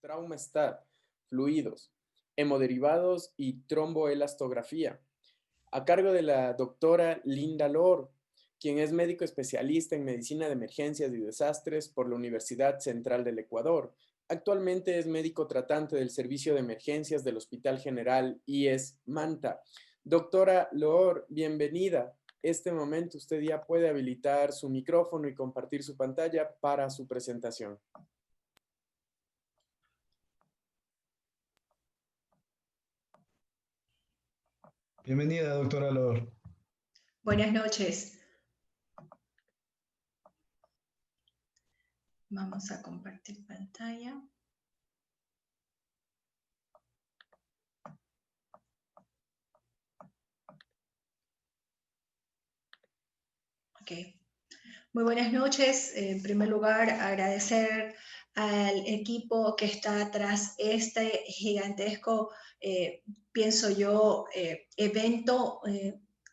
trauma-stat, fluidos, hemoderivados y tromboelastografía, a cargo de la doctora Linda Lor, quien es médico especialista en medicina de emergencias y desastres por la Universidad Central del Ecuador. Actualmente es médico tratante del Servicio de Emergencias del Hospital General IES Manta. Doctora Lor, bienvenida. Este momento usted ya puede habilitar su micrófono y compartir su pantalla para su presentación. Bienvenida, doctora Lor. Buenas noches. Vamos a compartir pantalla. Ok. Muy buenas noches. En primer lugar, agradecer al equipo que está tras este gigantesco, pienso yo, evento.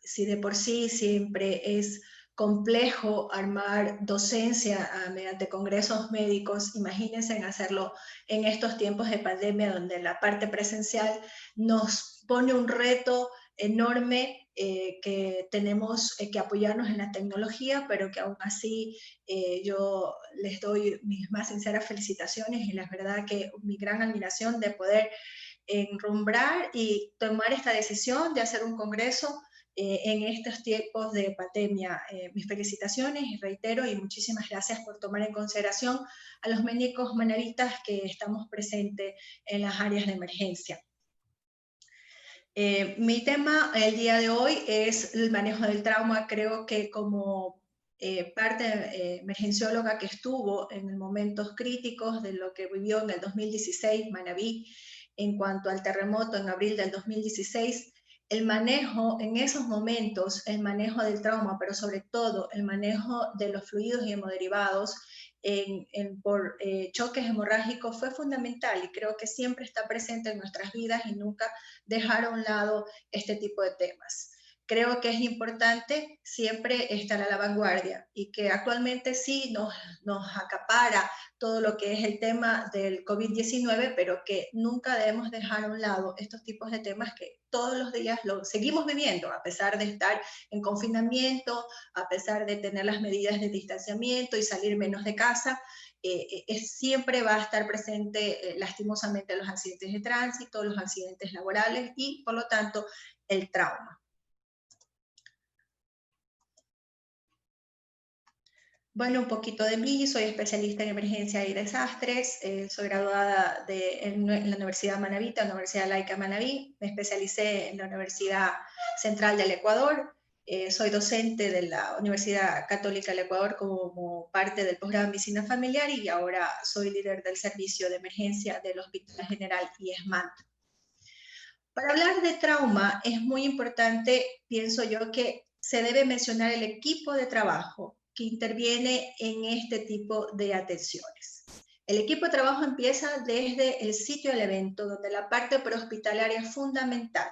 Si de por sí siempre es complejo armar docencia mediante congresos médicos, imagínense en hacerlo en estos tiempos de pandemia donde la parte presencial nos pone un reto enorme, que tenemos que apoyarnos en la tecnología, pero que aún así yo les doy mis más sinceras felicitaciones y la verdad que mi gran admiración de poder enrumbrar y tomar esta decisión de hacer un congreso en estos tiempos de pandemia. Mis felicitaciones y reitero y muchísimas gracias por tomar en consideración a los médicos manavitas que estamos presentes en las áreas de emergencia. Mi tema el día de hoy es el manejo del trauma. Creo que como parte emergencióloga que estuvo en momentos críticos de lo que vivió en el 2016 Manabí en cuanto al terremoto en abril del 2016, el manejo en esos momentos, el manejo del trauma, pero sobre todo el manejo de los fluidos y hemoderivados por choques hemorrágicos fue fundamental y creo que siempre está presente en nuestras vidas y nunca dejar a un lado este tipo de temas. Creo que es importante siempre estar a la vanguardia y que actualmente sí nos acapara todo lo que es el tema del COVID-19, pero que nunca debemos dejar a un lado estos tipos de temas que todos los días lo seguimos viviendo, a pesar de estar en confinamiento, a pesar de tener las medidas de distanciamiento y salir menos de casa. Siempre va a estar presente lastimosamente los accidentes de tránsito, los accidentes laborales y por lo tanto el trauma. Bueno, un poquito de mí, soy especialista en emergencia y desastres, soy graduada en la Universidad Manabí, la Universidad Laica Manabí, me especialicé en la Universidad Central del Ecuador, soy docente de la Universidad Católica del Ecuador como parte del posgrado en Medicina Familiar y ahora soy líder del servicio de emergencia del Hospital General IES Manta. Para hablar de trauma es muy importante, pienso yo, que se debe mencionar el equipo de trabajo que interviene en este tipo de atenciones. El equipo de trabajo empieza desde el sitio del evento, donde la parte prehospitalaria es fundamental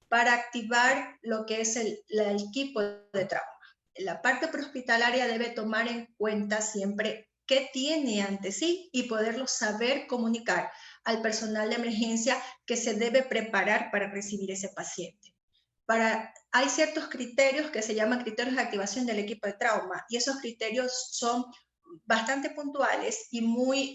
para activar lo que es el equipo de trauma. La parte prehospitalaria debe tomar en cuenta siempre qué tiene ante sí y poderlo saber comunicar al personal de emergencia que se debe preparar para recibir ese paciente. Hay ciertos criterios que se llaman criterios de activación del equipo de trauma y esos criterios son bastante puntuales y muy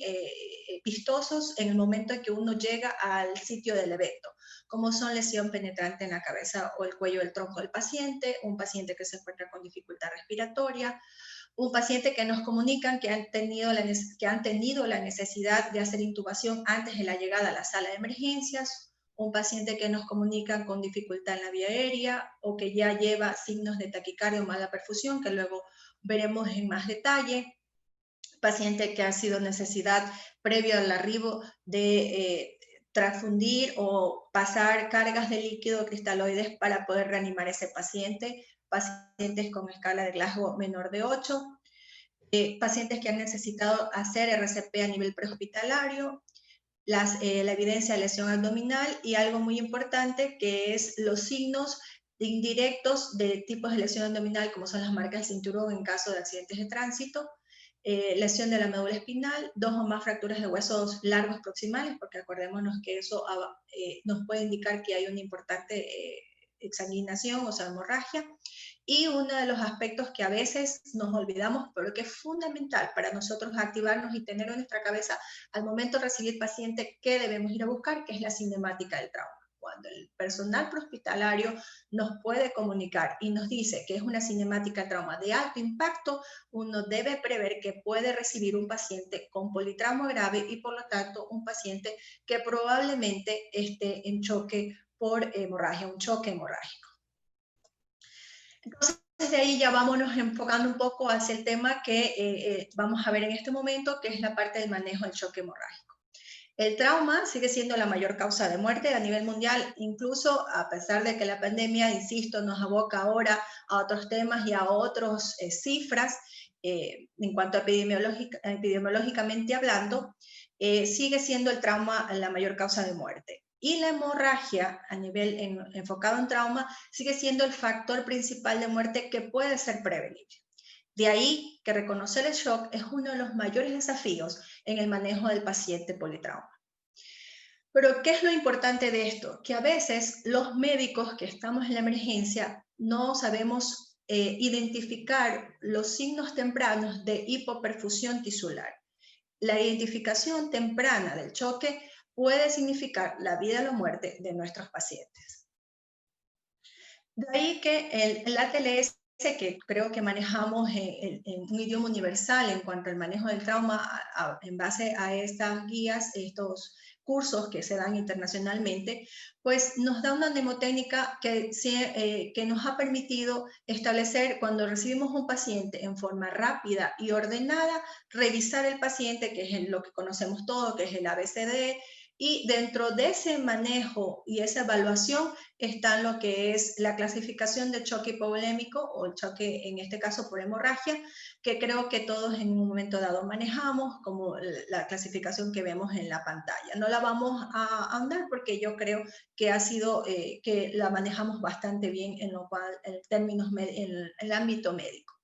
vistosos en el momento en que uno llega al sitio del evento, como son lesión penetrante en la cabeza o el cuello del tronco del paciente, un paciente que se encuentra con dificultad respiratoria, un paciente que nos comunican que han tenido la necesidad de hacer intubación antes de la llegada a la sala de emergencias, un paciente que nos comunican con dificultad en la vía aérea o que ya lleva signos de taquicardia o mala perfusión, que luego veremos en más detalle, paciente que ha sido necesidad previo al arribo de transfundir o pasar cargas de líquido cristaloides para poder reanimar ese paciente, pacientes con escala de Glasgow menor de 8, pacientes que han necesitado hacer RCP a nivel prehospitalario, la evidencia de lesión abdominal y algo muy importante que es los signos indirectos de tipos de lesión abdominal como son las marcas de cinturón en caso de accidentes de tránsito, lesión de la médula espinal, 2 o más fracturas de huesos largos proximales, porque acordémonos que eso nos puede indicar que hay una importante exsanguinación, o sea, hemorragia. Y uno de los aspectos que a veces nos olvidamos, pero que es fundamental para nosotros activarnos y tener en nuestra cabeza al momento de recibir paciente que debemos ir a buscar, que es la cinemática del trauma. Cuando el personal prehospitalario nos puede comunicar y nos dice que es una cinemática de trauma de alto impacto, uno debe prever que puede recibir un paciente con politrauma grave y por lo tanto un paciente que probablemente esté en choque por hemorragia, un choque hemorrágico. Entonces, de ahí ya vámonos enfocando un poco hacia el tema que vamos a ver en este momento, que es la parte del manejo del choque hemorrágico. El trauma sigue siendo la mayor causa de muerte a nivel mundial, incluso a pesar de que la pandemia, insisto, nos aboca ahora a otros temas y a otras cifras, en cuanto a epidemiológicamente hablando, sigue siendo el trauma la mayor causa de muerte. Y la hemorragia, a nivel enfocado en trauma, sigue siendo el factor principal de muerte que puede ser prevenible. De ahí que reconocer el shock es uno de los mayores desafíos en el manejo del paciente politrauma. Pero, ¿qué es lo importante de esto? Que a veces los médicos que estamos en la emergencia no sabemos identificar los signos tempranos de hipoperfusión tisular. La identificación temprana del choque puede significar la vida o la muerte de nuestros pacientes. De ahí que el ATLS, que creo que manejamos en un idioma universal en cuanto al manejo del trauma en base a estas guías, estos cursos que se dan internacionalmente, pues nos da una mnemotécnica que nos ha permitido establecer cuando recibimos un paciente en forma rápida y ordenada, revisar el paciente, que es lo que conocemos todo, que es el ABCD, y dentro de ese manejo y esa evaluación está lo que es la clasificación de choque hipovolémico o el choque, en este caso, por hemorragia, que creo que todos en un momento dado manejamos como la clasificación que vemos en la pantalla. No la vamos a ahondar porque yo creo que ha sido, que la manejamos bastante bien en lo cual, en términos, en el ámbito médico.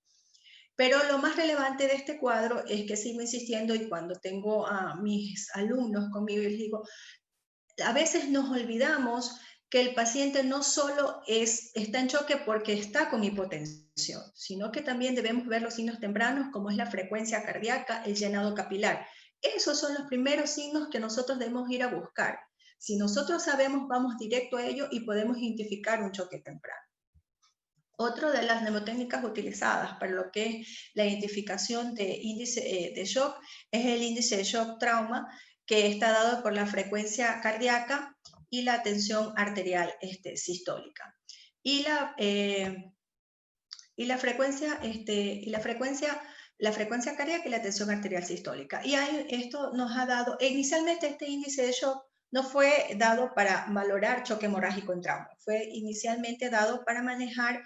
Pero lo más relevante de este cuadro es que sigo insistiendo y cuando tengo a mis alumnos conmigo, les digo, a veces nos olvidamos que el paciente no solo está en choque porque está con hipotensión, sino que también debemos ver los signos tempranos como es la frecuencia cardíaca, el llenado capilar. Esos son los primeros signos que nosotros debemos ir a buscar. Si nosotros sabemos, vamos directo a ello y podemos identificar un choque temprano. Otra de las mnemotécnicas utilizadas para lo que es la identificación de índice de shock es el índice de shock trauma, que está dado por la frecuencia cardíaca y la tensión arterial sistólica. Y la frecuencia cardíaca y la tensión arterial sistólica. Y esto nos ha dado, inicialmente este índice de shock no fue dado para valorar choque hemorrágico en trauma, fue inicialmente dado para manejar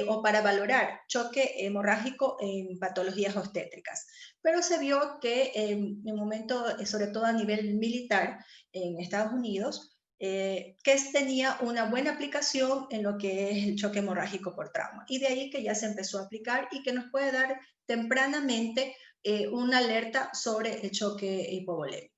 o para valorar choque hemorrágico en patologías obstétricas. Pero se vio que en un momento, sobre todo a nivel militar en Estados Unidos, que tenía una buena aplicación en lo que es el choque hemorrágico por trauma. Y de ahí que ya se empezó a aplicar y que nos puede dar tempranamente una alerta sobre el choque hipovolémico.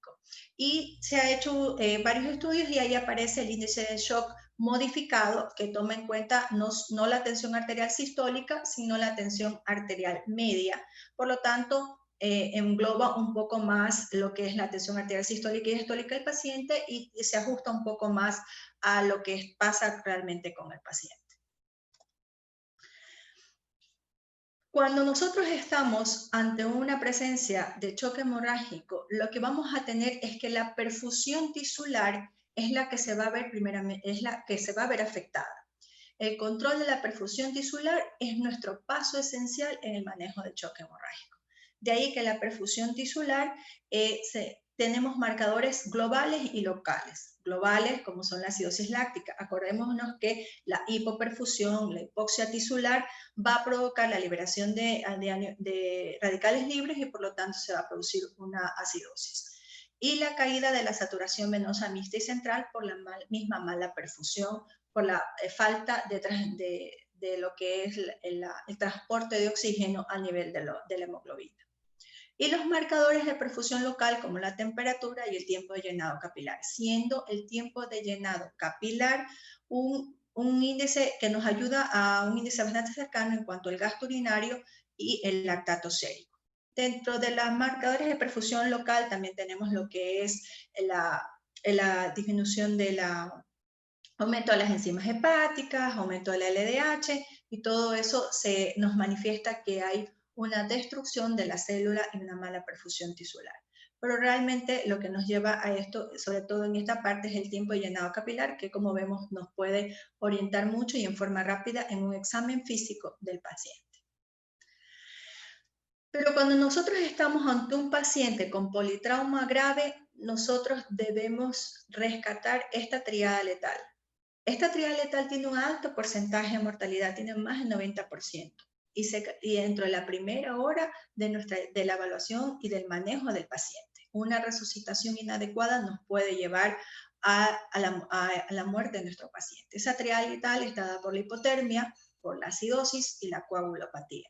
Y se ha hecho varios estudios y ahí aparece el índice de shock modificado que toma en cuenta no la tensión arterial sistólica, sino la tensión arterial media. Por lo tanto, engloba un poco más lo que es la tensión arterial sistólica y diastólica del paciente y se ajusta un poco más a lo que pasa realmente con el paciente. Cuando nosotros estamos ante una presencia de choque hemorrágico, lo que vamos a tener es que la perfusión tisular es la que se va a ver primeramente, es la que se va a ver afectada. El control de la perfusión tisular es nuestro paso esencial en el manejo del choque hemorrágico. De ahí que la perfusión tisular tenemos marcadores globales y locales. Globales, como son la acidosis láctica. Acordémonos que la hipoperfusión, la hipoxia tisular, va a provocar la liberación de radicales libres y por lo tanto se va a producir una acidosis. Y la caída de la saturación venosa mixta y central por la misma mala perfusión, por la falta de lo que es el transporte de oxígeno a nivel de la hemoglobina. Y los marcadores de perfusión local como la temperatura y el tiempo de llenado capilar, siendo el tiempo de llenado capilar un índice que nos ayuda a un índice bastante cercano en cuanto al gasto urinario y el lactato sérico. Dentro de los marcadores de perfusión local también tenemos lo que es la disminución de aumento de las enzimas hepáticas, aumento de la LDH, y todo eso nos manifiesta que hay una destrucción de la célula y una mala perfusión tisular. Pero realmente lo que nos lleva a esto, sobre todo en esta parte, es el tiempo de llenado capilar, que como vemos nos puede orientar mucho y en forma rápida en un examen físico del paciente. Pero cuando nosotros estamos ante un paciente con politrauma grave, nosotros debemos rescatar esta tríada letal. Esta tríada letal tiene un alto porcentaje de mortalidad, tiene más del 90%. Y dentro de la primera hora de la evaluación y del manejo del paciente. Una resucitación inadecuada nos puede llevar a la muerte de nuestro paciente. Esa tríada letal está dada por la hipotermia, por la acidosis y la coagulopatía.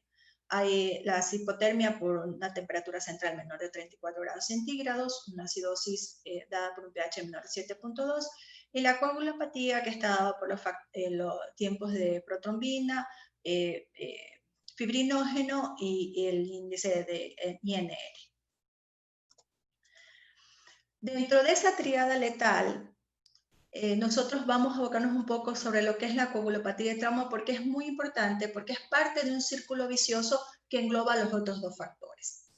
Hay la hipotermia por una temperatura central menor de 34 grados centígrados, una acidosis dada por un pH menor de 7.2, y la coagulopatía que está dada por los tiempos de protrombina, fibrinógeno y el índice de INR. Dentro de esa tríada letal, nosotros vamos a abocarnos un poco sobre lo que es la coagulopatía de trauma, porque es muy importante, porque es parte de un círculo vicioso que engloba los otros dos factores.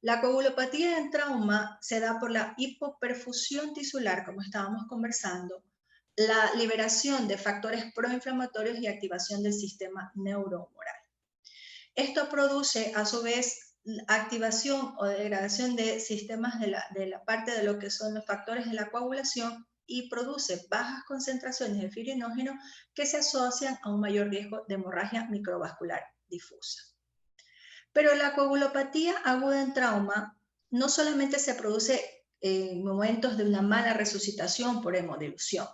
La coagulopatía en trauma se da por la hipoperfusión tisular, como estábamos conversando, la liberación de factores proinflamatorios y activación del sistema neurohumoral. Esto produce, a su vez, activación o degradación de sistemas de la parte de lo que son los factores de la coagulación y produce bajas concentraciones de fibrinógeno que se asocian a un mayor riesgo de hemorragia microvascular difusa. Pero la coagulopatía aguda en trauma no solamente se produce en momentos de una mala resucitación por hemodilución.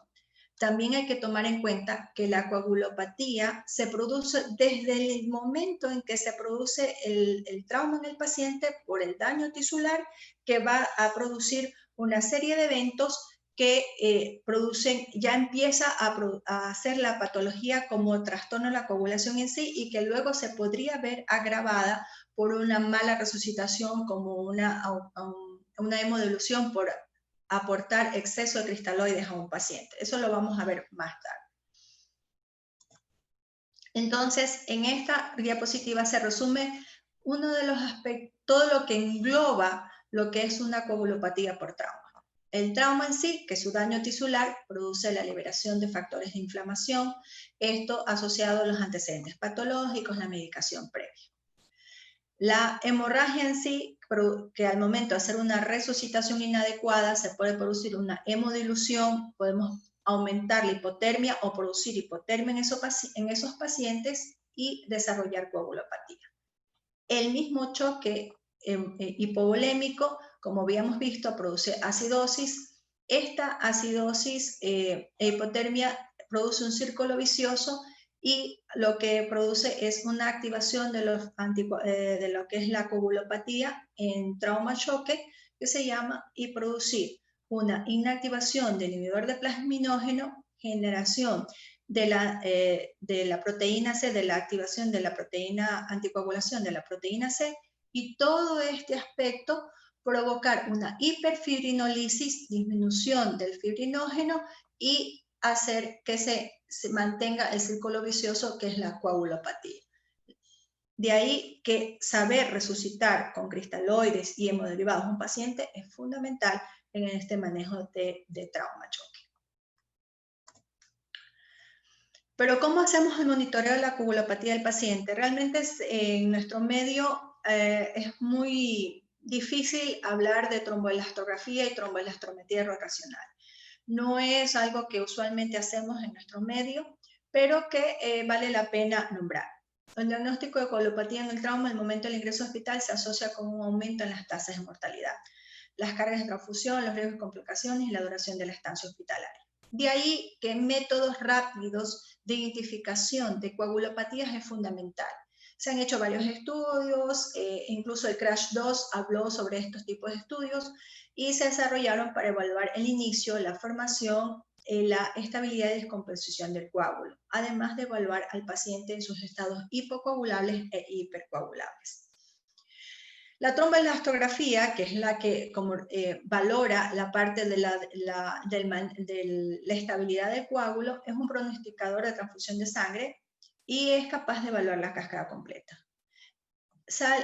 También hay que tomar en cuenta que la coagulopatía se produce desde el momento en que se produce el trauma en el paciente por el daño tisular, que va a producir una serie de eventos que ya empieza a hacer la patología como trastorno de la coagulación en sí, y que luego se podría ver agravada por una mala resucitación como una hemodilución por aportar exceso de cristaloides a un paciente. Eso lo vamos a ver más tarde. Entonces, en esta diapositiva se resume uno de los aspectos, todo lo que engloba lo que es una coagulopatía por trauma. El trauma en sí, que es su daño tisular, produce la liberación de factores de inflamación, esto asociado a los antecedentes patológicos, la medicación previa. La hemorragia en sí, que al momento de hacer una resucitación inadecuada se puede producir una hemodilución, podemos aumentar la hipotermia o producir hipotermia en esos pacientes y desarrollar coagulopatía. El mismo choque hipovolémico, como habíamos visto, produce acidosis. Esta acidosis e hipotermia produce un círculo vicioso y lo que produce es una activación de lo que es la coagulopatía en trauma choque, que se llama, y producir una inactivación del inhibidor de plasminógeno, generación de la proteína C, de la activación de la proteína, anticoagulación de la proteína C, y todo este aspecto provocar una hiperfibrinolisis, disminución del fibrinógeno y hacer que se mantenga el círculo vicioso que es la coagulopatía. De ahí que saber resucitar con cristaloides y hemoderivados a un paciente es fundamental en este manejo de trauma choque. Pero ¿cómo hacemos el monitoreo de la coagulopatía del paciente? Realmente en nuestro medio es muy difícil hablar de tromboelastografía y tromboelastrometría rotacional. No es algo que usualmente hacemos en nuestro medio, pero que vale la pena nombrar. El diagnóstico de coagulopatía en el trauma al momento del ingreso al hospital se asocia con un aumento en las tasas de mortalidad, las cargas de transfusión, los riesgos de complicaciones y la duración de la estancia hospitalaria. De ahí que métodos rápidos de identificación de coagulopatías es fundamental. Se han hecho varios estudios, incluso el CRASH 2 habló sobre estos tipos de estudios y se desarrollaron para evaluar el inicio, la formación, la estabilidad y descomposición del coágulo, además de evaluar al paciente en sus estados hipocoagulables e hipercoagulables. La tromboelastografía, que es la que valora la parte de la estabilidad del coágulo, es un pronosticador de transfusión de sangre y es capaz de evaluar la cascada completa.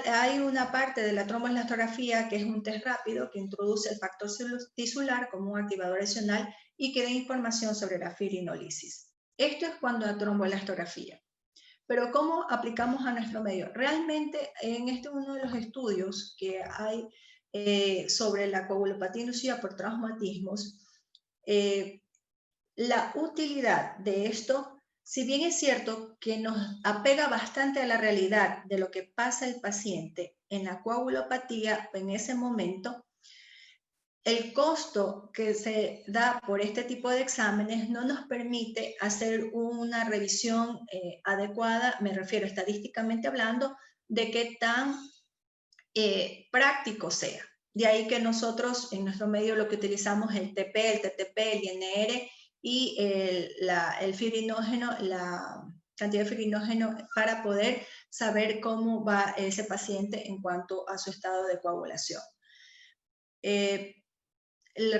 Hay una parte de la tromboelastografía que es un test rápido que introduce el factor tisular como un activador adicional y que da información sobre la fibrinólisis. Esto es cuando la tromboelastografía. Pero ¿cómo aplicamos a nuestro medio? Realmente en uno de los estudios que hay sobre la coagulopatía inducida por traumatismos, la utilidad de esto, si bien es cierto que nos apega bastante a la realidad de lo que pasa el paciente en la coagulopatía en ese momento, el costo que se da por este tipo de exámenes no nos permite hacer una revisión adecuada, me refiero estadísticamente hablando, de qué tan práctico sea. De ahí que nosotros en nuestro medio lo que utilizamos es el TP, el TTP, el INR y el fibrinógeno, la cantidad de fibrinógeno para poder saber cómo va ese paciente en cuanto a su estado de coagulación.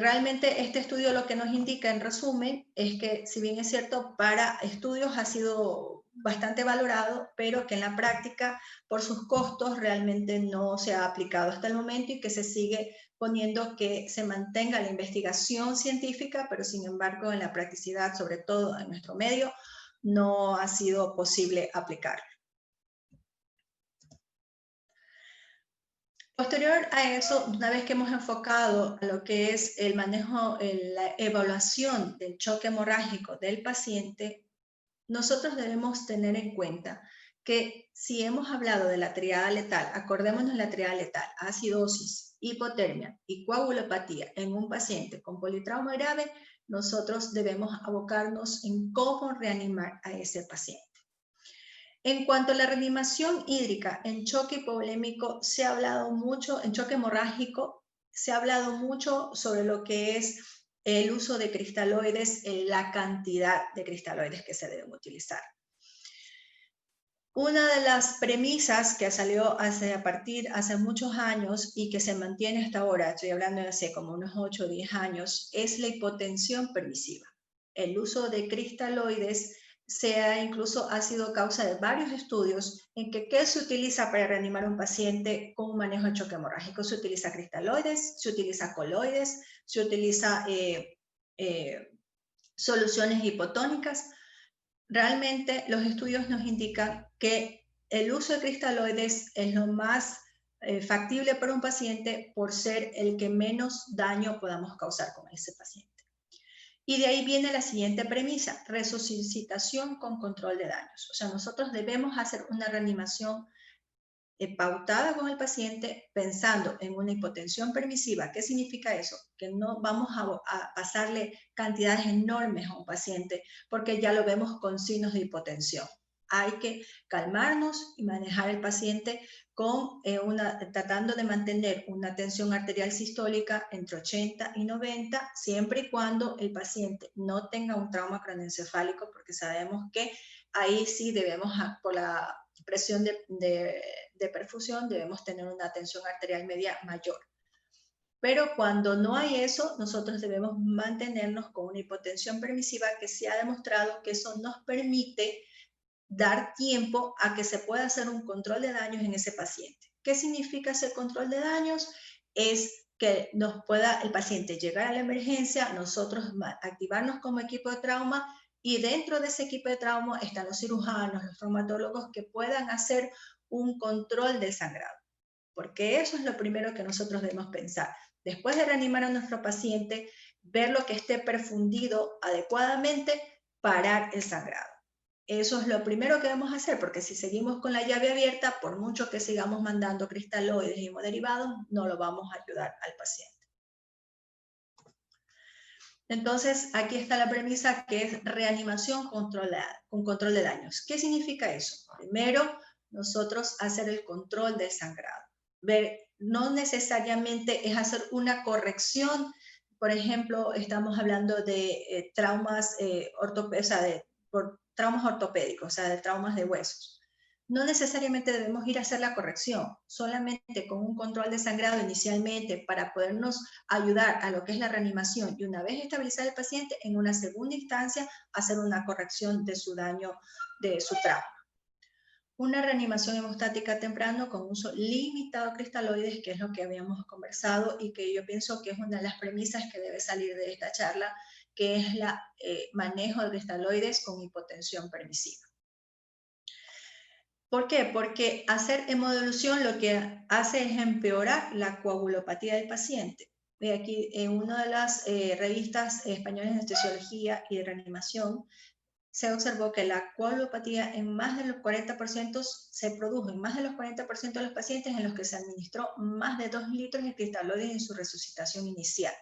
Realmente este estudio lo que nos indica en resumen es que si bien es cierto para estudios ha sido bastante valorado, pero que en la práctica por sus costos realmente no se ha aplicado hasta el momento y que se sigue poniendo que se mantenga la investigación científica, pero sin embargo en la practicidad, sobre todo en nuestro medio, no ha sido posible aplicarlo. Posterior a eso, una vez que hemos enfocado a lo que es el manejo, la evaluación del choque hemorrágico del paciente, nosotros debemos tener en cuenta que si hemos hablado de la triada letal, acordémonos de la triada letal, acidosis, hipotermia y coagulopatía en un paciente con politrauma grave, nosotros debemos abocarnos en cómo reanimar a ese paciente. En cuanto a la reanimación hídrica en choque hipovolémico, se ha hablado mucho, en choque hemorrágico, se ha hablado mucho sobre lo que es el uso de cristaloides, la cantidad de cristaloides que se deben utilizar. Una de las premisas que salió hace muchos años y que se mantiene hasta ahora, estoy hablando de hace como unos 8 o 10 años, es la hipotensión permisiva. El uso de cristaloides incluso ha sido causa de varios estudios en que ¿qué se utiliza para reanimar a un paciente con un manejo de choque hemorrágico? Se utiliza cristaloides, se utiliza coloides, se utiliza soluciones hipotónicas. Realmente los estudios nos indican que el uso de cristaloides es lo más factible para un paciente por ser el que menos daño podamos causar con ese paciente. Y de ahí viene la siguiente premisa, resucitación con control de daños. O sea, nosotros debemos hacer una reanimación pautada con el paciente pensando en una hipotensión permisiva. ¿Qué significa eso? Que no vamos a pasarle cantidades enormes a un paciente porque ya lo vemos con signos de hipotensión. Hay que calmarnos y manejar al paciente con tratando de mantener una tensión arterial sistólica entre 80 y 90, siempre y cuando el paciente no tenga un trauma craneoencefálico, porque sabemos que ahí sí debemos, por la presión de perfusión, debemos tener una tensión arterial media mayor. Pero cuando no hay eso, nosotros debemos mantenernos con una hipotensión permisiva que se ha demostrado que eso nos permite dar tiempo a que se pueda hacer un control de daños en ese paciente. ¿Qué significa ese control de daños? Es que nos pueda el paciente llegar a la emergencia, nosotros activarnos como equipo de trauma y dentro de ese equipo de trauma están los cirujanos, los traumatólogos que puedan hacer un control del sangrado. Porque eso es lo primero que nosotros debemos pensar. Después de reanimar a nuestro paciente, ver lo que esté perfundido adecuadamente, parar el sangrado. Eso es lo primero que debemos hacer, porque si seguimos con la llave abierta, por mucho que sigamos mandando cristaloides y hemoderivados, no lo vamos a ayudar al paciente. Entonces, aquí está la premisa que es reanimación controlada, con control de daños. ¿Qué significa eso? Primero, nosotros hacer el control del sangrado. No necesariamente es hacer una corrección. Por ejemplo, estamos hablando de traumas, traumas ortopédicos, o sea, de traumas de huesos. No necesariamente debemos ir a hacer la corrección, solamente con un control de sangrado inicialmente para podernos ayudar a lo que es la reanimación y una vez estabilizado el paciente, en una segunda instancia, hacer una corrección de su daño, de su trauma. Una reanimación hemostática temprano con uso limitado de cristaloides, que es lo que habíamos conversado y que yo pienso que es una de las premisas que debe salir de esta charla, que es el manejo de cristaloides con hipotensión permisiva. ¿Por qué? Porque hacer hemodilución lo que hace es empeorar la coagulopatía del paciente. Aquí en una de las revistas españolas de anestesiología y de reanimación se observó que la coagulopatía en más del 40% se produjo en más del 40% de los pacientes en los que se administró más de 2 litros de cristaloides en su resucitación inicial,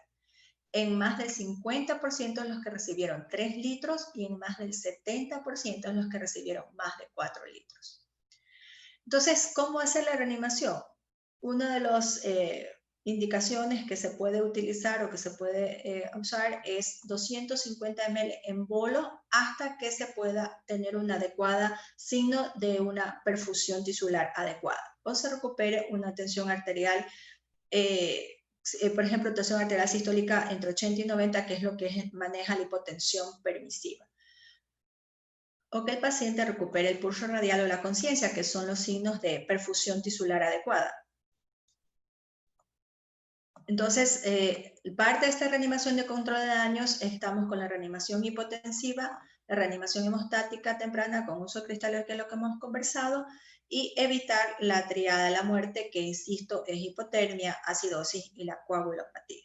en más del 50% de los que recibieron 3 litros y en más del 70% de los que recibieron más de 4 litros. Entonces, ¿cómo hacer la reanimación? Una de las indicaciones que se puede utilizar o que se puede usar es 250 ml en bolo hasta que se pueda tener una adecuada signo de una perfusión tisular adecuada o se recupere una tensión arterial, por ejemplo, tensión arterial sistólica entre 80 y 90, que es lo que maneja la hipotensión permisiva. O que el paciente recupere el pulso radial o la conciencia, que son los signos de perfusión tisular adecuada. Entonces, parte de esta reanimación de control de daños, estamos con la reanimación hipotensiva, la reanimación hemostática temprana con uso de cristaloides, que es lo que hemos conversado, y evitar la triada de la muerte, que insisto, es hipotermia, acidosis y la coagulopatía.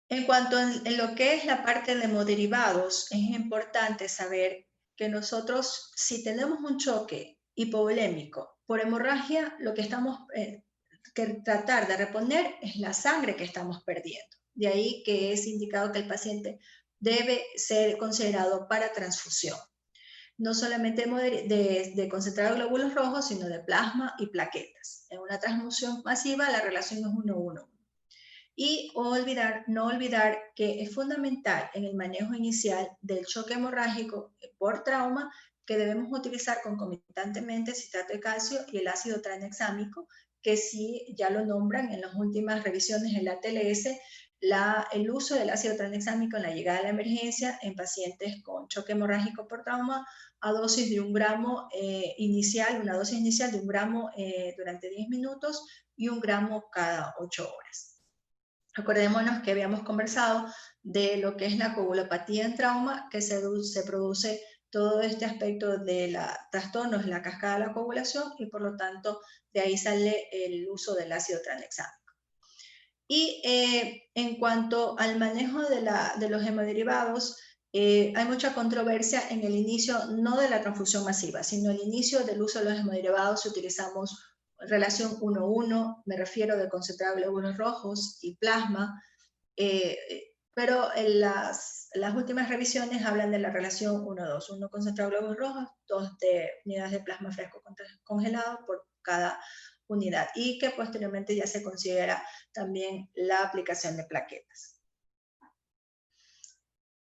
En cuanto a lo que es la parte de hemoderivados, es importante saber que nosotros, si tenemos un choque hipovolémico por hemorragia, lo que estamos que tratar de reponer es la sangre que estamos perdiendo. De ahí que es indicado que el paciente debe ser considerado para transfusión. No solamente de concentrado de glóbulos rojos, sino de plasma y plaquetas. En una transfusión masiva, la relación es 1:1. Y no olvidar que es fundamental en el manejo inicial del choque hemorrágico por trauma que debemos utilizar concomitantemente el citrato de calcio y el ácido tranexámico, que sí ya lo nombran en las últimas revisiones en la TLS, el uso del ácido tranexámico en la llegada a la emergencia en pacientes con choque hemorrágico por trauma a dosis de 1 gramo inicial, una dosis inicial de 1 gramo durante 10 minutos y 1 gramo cada 8 horas. Acordémonos que habíamos conversado de lo que es la coagulopatía en trauma, que se produce todo este aspecto de trastornos en la cascada de la coagulación y por lo tanto de ahí sale el uso del ácido tranexámico. Y en cuanto al manejo de los hemoderivados, hay mucha controversia en el inicio, no de la transfusión masiva, sino el inicio del uso de los hemoderivados. Utilizamos relación 1:1, me refiero de concentrado de glóbulos rojos y plasma, pero en las últimas revisiones hablan de la relación 1:2, 1 concentrado de glóbulos rojos, 2 de unidades de plasma fresco congelado por cada unidad, y que posteriormente ya se considera también la aplicación de plaquetas.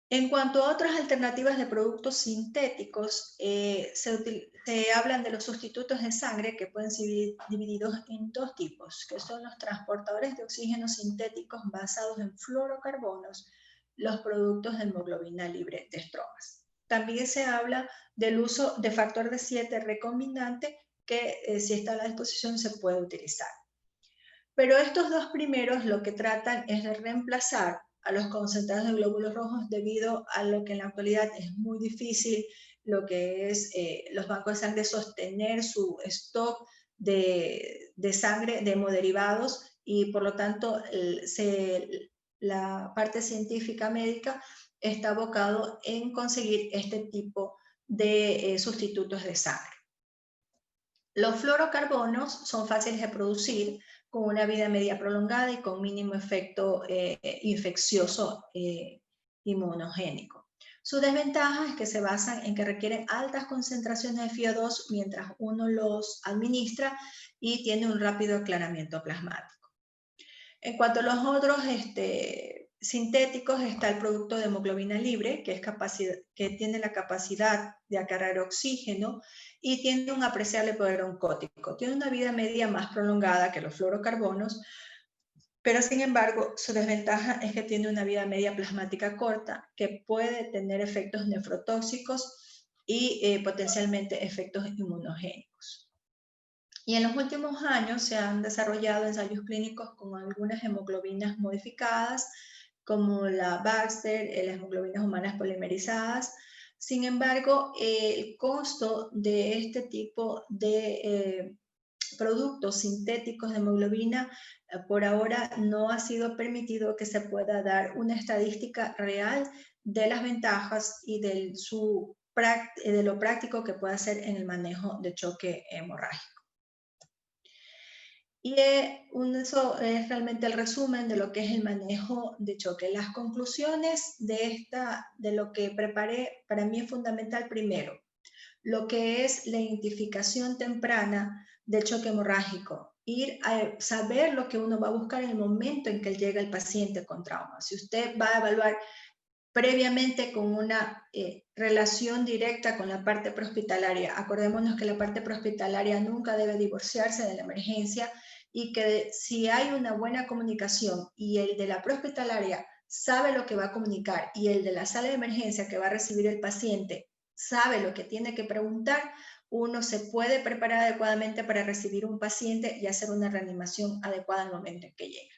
En cuanto a otras alternativas de productos sintéticos, se hablan de los sustitutos de sangre que pueden ser divididos en 2 tipos, que son los transportadores de oxígeno sintéticos basados en fluorocarbonos, los productos de hemoglobina libre de estromas. También se habla del uso de factor de 7 recombinante que si está a la disposición se puede utilizar. Pero estos 2 primeros lo que tratan es de reemplazar a los concentrados de glóbulos rojos debido a lo que en la actualidad es muy difícil, lo que es los bancos de sangre sostener su stock de sangre de hemoderivados y por lo tanto la parte científica médica está abocado en conseguir este tipo de sustitutos de sangre. Los fluorocarbonos son fáciles de producir, con una vida media prolongada y con mínimo efecto infeccioso inmunogénico. Su desventaja es que se basan en que requieren altas concentraciones de FiO2 mientras uno los administra y tiene un rápido aclaramiento plasmático. En cuanto a los otros sintéticos, está el producto de hemoglobina libre, que tiene la capacidad de acarrear oxígeno y tiene un apreciable poder oncótico. Tiene una vida media más prolongada que los fluorocarbonos, pero sin embargo, su desventaja es que tiene una vida media plasmática corta, que puede tener efectos nefrotóxicos y potencialmente efectos inmunogénicos. Y en los últimos años se han desarrollado ensayos clínicos con algunas hemoglobinas modificadas, como la Baxter, las hemoglobinas humanas polimerizadas. Sin embargo, el costo de este tipo de productos sintéticos de hemoglobina por ahora no ha sido permitido que se pueda dar una estadística real de las ventajas y de lo práctico que puede ser en el manejo de choque hemorrágico. Y eso es realmente el resumen de lo que es el manejo de choque. Las conclusiones de lo que preparé para mí es fundamental primero, lo que es la identificación temprana del choque hemorrágico, ir a saber lo que uno va a buscar en el momento en que llega el paciente con trauma. Si usted va a evaluar previamente con una relación directa con la parte prehospitalaria, acordémonos que la parte prehospitalaria nunca debe divorciarse de la emergencia y que si hay una buena comunicación y el de la prehospitalaria sabe lo que va a comunicar y el de la sala de emergencia que va a recibir el paciente sabe lo que tiene que preguntar, uno se puede preparar adecuadamente para recibir un paciente y hacer una reanimación adecuada al momento en que llega.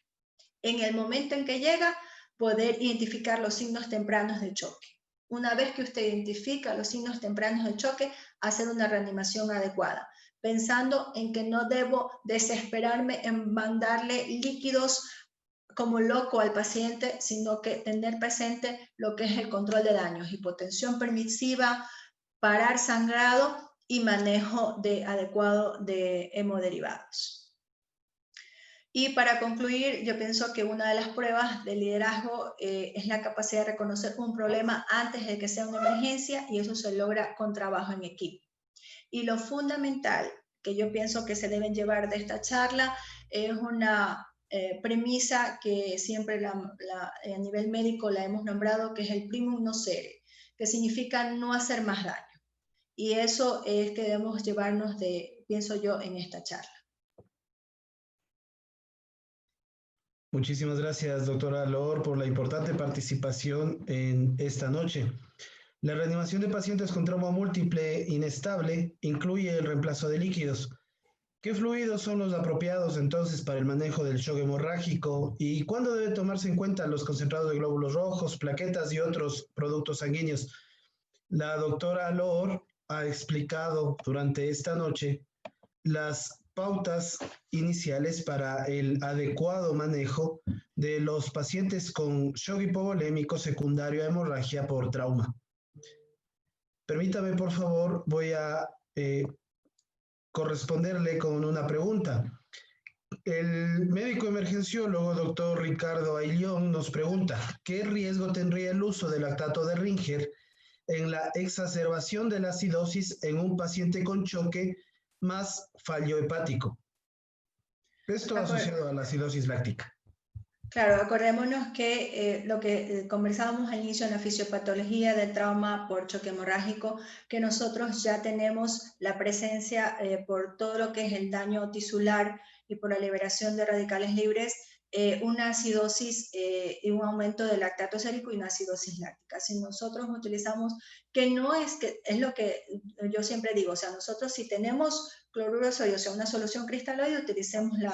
En el momento en que llega, poder identificar los signos tempranos de choque. Una vez que usted identifica los signos tempranos de choque, hacer una reanimación adecuada, pensando en que no debo desesperarme en mandarle líquidos como loco al paciente, sino que tener presente lo que es el control de daños, hipotensión permisiva, parar sangrado y manejo adecuado de hemoderivados. Y para concluir, yo pienso que una de las pruebas de liderazgo es la capacidad de reconocer un problema antes de que sea una emergencia, y eso se logra con trabajo en equipo. Y lo fundamental que yo pienso que se deben llevar de esta charla es una premisa que siempre a nivel médico la hemos nombrado, que es el primum nocere, que significa no hacer más daño. Y eso es que debemos llevarnos pienso yo, en esta charla. Muchísimas gracias, doctora Lor, por la importante participación en esta noche. La reanimación de pacientes con trauma múltiple inestable incluye el reemplazo de líquidos. ¿Qué fluidos son los apropiados entonces para el manejo del shock hemorrágico y cuándo debe tomarse en cuenta los concentrados de glóbulos rojos, plaquetas y otros productos sanguíneos? La doctora Lor ha explicado durante esta noche las pautas iniciales para el adecuado manejo de los pacientes con shock hipovolémico secundario a hemorragia por trauma. Permítame, por favor, voy a corresponderle con una pregunta. El médico emergenciólogo, doctor Ricardo Ayllón, nos pregunta, ¿qué riesgo tendría el uso del lactato de Ringer en la exacerbación de la acidosis en un paciente con choque más fallo hepático? Esto asociado a la acidosis láctica. Claro, acordémonos que lo que conversábamos al inicio en la fisiopatología del trauma por choque hemorrágico, que nosotros ya tenemos la presencia por todo lo que es el daño tisular y por la liberación de radicales libres, una acidosis y un aumento del lactato sérico y una acidosis láctica. Si nosotros utilizamos, que no es que, es lo que yo siempre digo, o sea, nosotros si tenemos cloruro de sodio, o sea, una solución cristaloide, utilicemos el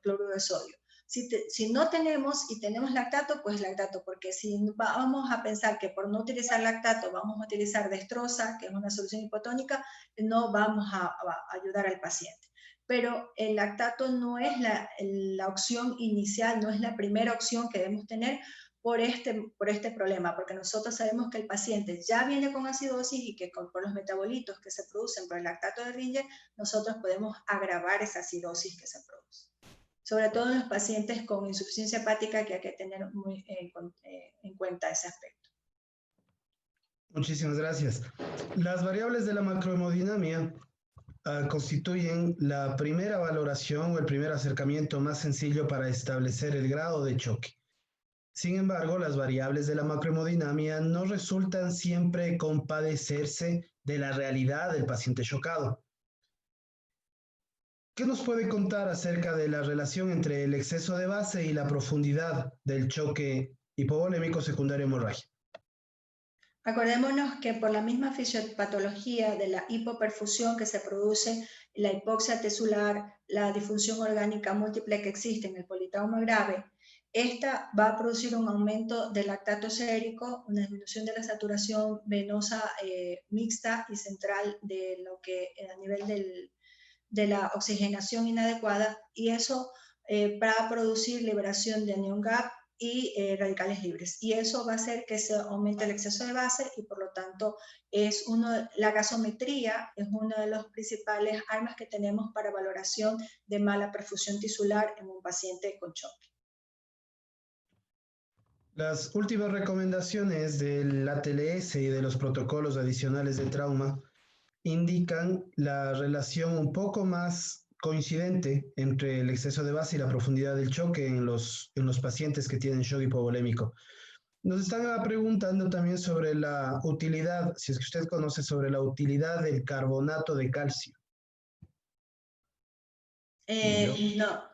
cloruro de sodio. Si no tenemos y tenemos lactato, pues lactato, porque si vamos a pensar que por no utilizar lactato vamos a utilizar destroza, que es una solución hipotónica, no vamos a ayudar al paciente. Pero el lactato no es la opción inicial, no es la primera opción que debemos tener por este problema, porque nosotros sabemos que el paciente ya viene con acidosis y que por los metabolitos que se producen por el lactato de Ringer, nosotros podemos agravar esa acidosis que se produce. Sobre todo en los pacientes con insuficiencia hepática, que hay que tener muy en cuenta ese aspecto. Muchísimas gracias. Las variables de la macrohemodinámica constituyen la primera valoración o el primer acercamiento más sencillo para establecer el grado de choque. Sin embargo, las variables de la macrohemodinámica no resultan siempre compadecerse de la realidad del paciente chocado. ¿Qué nos puede contar acerca de la relación entre el exceso de base y la profundidad del choque hipovolémico secundario hemorrágico? Acordémonos que por la misma fisiopatología de la hipoperfusión que se produce, la hipoxia tisular, la disfunción orgánica múltiple que existe en el politrauma grave, esta va a producir un aumento del lactato sérico, una disminución de la saturación venosa mixta y central de lo que a nivel de la oxigenación inadecuada, y eso va a producir liberación de anión GAP y radicales libres. Y eso va a hacer que se aumente el exceso de base y por lo tanto la gasometría es una de las principales armas que tenemos para valoración de mala perfusión tisular en un paciente con choque. Las últimas recomendaciones del ATLS y de los protocolos adicionales de trauma indican la relación un poco más coincidente entre el exceso de base y la profundidad del choque en los pacientes que tienen shock hipovolémico. Nos están preguntando también sobre la utilidad, si es que usted conoce sobre la utilidad del carbonato de calcio.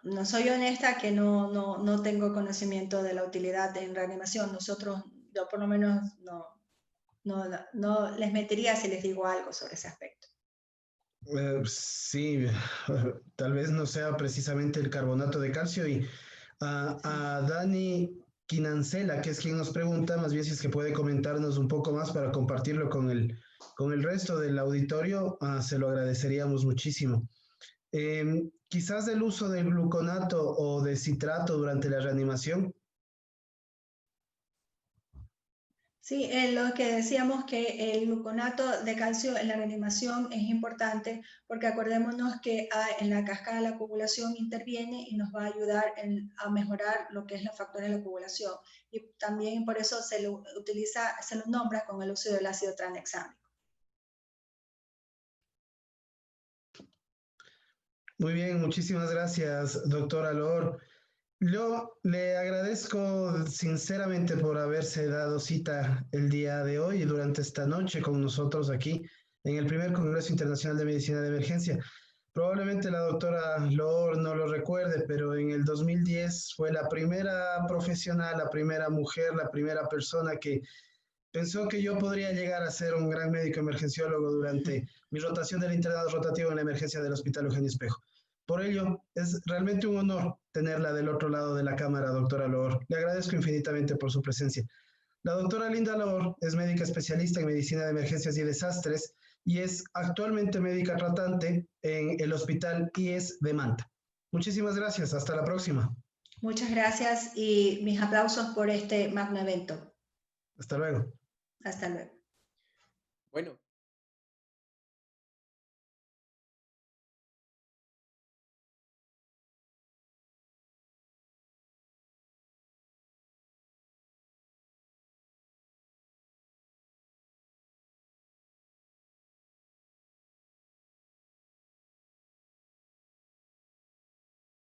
No soy honesta que no tengo conocimiento de la utilidad en reanimación. Yo por lo menos no les mentiría si les digo algo sobre ese aspecto. Sí, tal vez no sea precisamente el carbonato de calcio y a Dani Quinancela, que es quien nos pregunta, más bien si es que puede comentarnos un poco más para compartirlo con el resto del auditorio, se lo agradeceríamos muchísimo. Quizás el uso de gluconato o de citrato durante la reanimación. Sí, lo que decíamos que el gluconato de calcio en la reanimación es importante porque acordémonos que en la cascada de la coagulación interviene y nos va a ayudar a mejorar lo que es los factores de la coagulación. Y también por eso se lo nombra con el uso del ácido tranexámico. Muy bien, muchísimas gracias, doctora Lor. Yo le agradezco sinceramente por haberse dado cita el día de hoy y durante esta noche con nosotros aquí en el primer Congreso Internacional de Medicina de Emergencia. Probablemente la doctora Lor no lo recuerde, pero en el 2010 fue la primera profesional, la primera mujer, la primera persona que pensó que yo podría llegar a ser un gran médico emergenciólogo durante mi rotación del internado rotativo en la emergencia del Hospital Eugenio Espejo. Por ello, es realmente un honor tenerla del otro lado de la cámara, doctora Loor. Le agradezco infinitamente por su presencia. La doctora Linda Loor es médica especialista en medicina de emergencias y desastres y es actualmente médica tratante en el Hospital IES de Manta. Muchísimas gracias. Hasta la próxima. Muchas gracias y mis aplausos por este magno evento. Hasta luego. Hasta luego. Bueno.